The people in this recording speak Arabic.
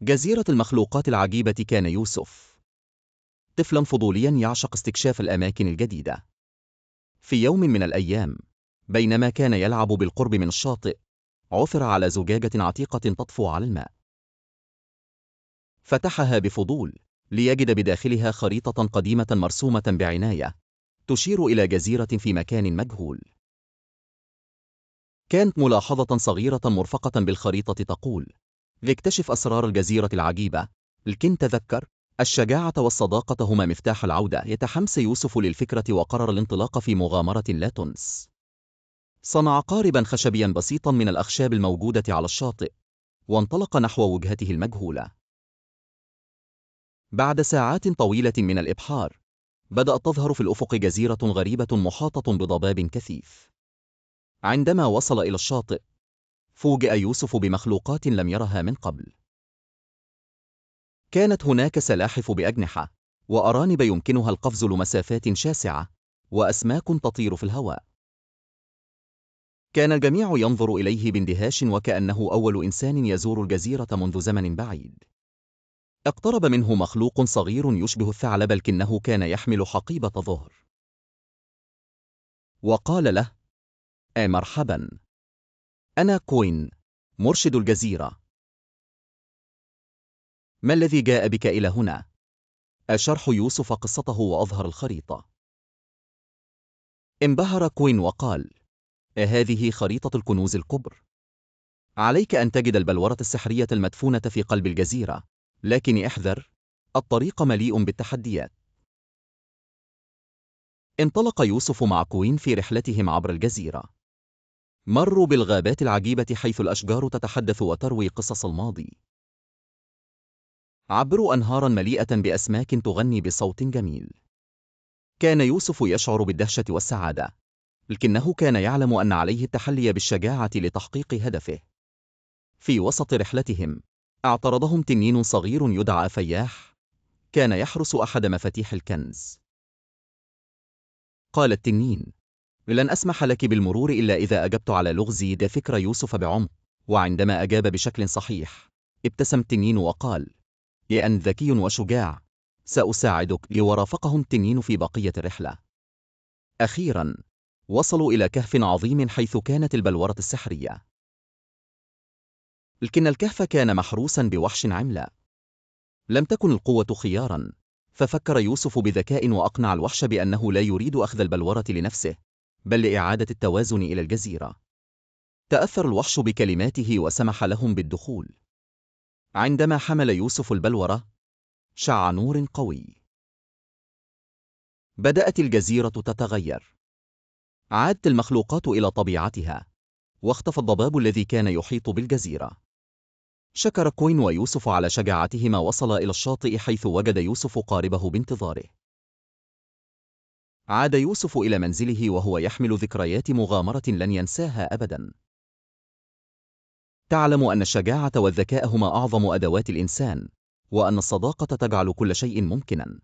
جزيرة المخلوقات العجيبة. كان يوسف طفلا فضوليا يعشق استكشاف الأماكن الجديدة. في يوم من الأيام، بينما كان يلعب بالقرب من الشاطئ، عثر على زجاجة عتيقة تطفو على الماء. فتحها بفضول ليجد بداخلها خريطة قديمة مرسومة بعناية تشير إلى جزيرة في مكان مجهول. كانت ملاحظة صغيرة مرفقة بالخريطة تقول: ليكتشف أسرار الجزيرة العجيبة. لكن تذكر، الشجاعة والصداقة هما مفتاح العودة. يتحمس يوسف للفكرة وقرر الانطلاق في مغامرة لا تنس. صنع قاربا خشبيا بسيطا من الأخشاب الموجودة على الشاطئ، وانطلق نحو وجهته المجهولة. بعد ساعات طويلة من الإبحار، بدأت تظهر في الأفق جزيرة غريبة محاطة بضباب كثيف. عندما وصل إلى الشاطئ، فوجئ يوسف بمخلوقات لم يرها من قبل. كانت هناك سلاحف بأجنحة، وأرانب يمكنها القفز لمسافات شاسعة، وأسماك تطير في الهواء. كان الجميع ينظر إليه باندهاش، وكأنه أول إنسان يزور الجزيرة منذ زمن بعيد. اقترب منه مخلوق صغير يشبه الثعلب، لكنه كان يحمل حقيبة ظهر. وقال له: مرحبا، أنا كوين، مرشد الجزيرة. ما الذي جاء بك إلى هنا؟ شرح يوسف قصته وأظهر الخريطة. انبهر كوين وقال: هذه خريطة الكنوز الكبر. عليك أن تجد البلورة السحرية المدفونة في قلب الجزيرة، لكن احذر، الطريق مليء بالتحديات. انطلق يوسف مع كوين في رحلتهم عبر الجزيرة. مروا بالغابات العجيبة حيث الأشجار تتحدث وتروي قصص الماضي. عبروا أنهارا مليئة بأسماك تغني بصوت جميل. كان يوسف يشعر بالدهشة والسعادة، لكنه كان يعلم أن عليه التحلي بالشجاعة لتحقيق هدفه. في وسط رحلتهم، اعترضهم تنين صغير يدعى فياح، كان يحرس أحد مفاتيح الكنز. قال التنين: لن أسمح لك بالمرور إلا إذا أجبت على لغزي. ده فكر يوسف بعمق، وعندما أجاب بشكل صحيح، ابتسم التنين وقال: يا أنت ذكي وشجاع، سأساعدك. ورافقهم التنين في بقية الرحلة. أخيرا، وصلوا إلى كهف عظيم حيث كانت البلورة السحرية. لكن الكهف كان محروسا بوحش عملاق. لم تكن القوة خيارا، ففكر يوسف بذكاء وأقنع الوحش بأنه لا يريد أخذ البلورة لنفسه، بل لإعادة التوازن إلى الجزيرة. تأثر الوحش بكلماته وسمح لهم بالدخول. عندما حمل يوسف البلورة، شع نور قوي. بدأت الجزيرة تتغير. عادت المخلوقات إلى طبيعتها، واختفى الضباب الذي كان يحيط بالجزيرة. شكر كوين ويوسف على شجاعتهما. وصل إلى الشاطئ حيث وجد يوسف قاربه بانتظاره. عاد يوسف إلى منزله وهو يحمل ذكريات مغامرة لن ينساها أبدا. تعلم أن الشجاعة والذكاء هما أعظم أدوات الإنسان، وأن الصداقة تجعل كل شيء ممكنا.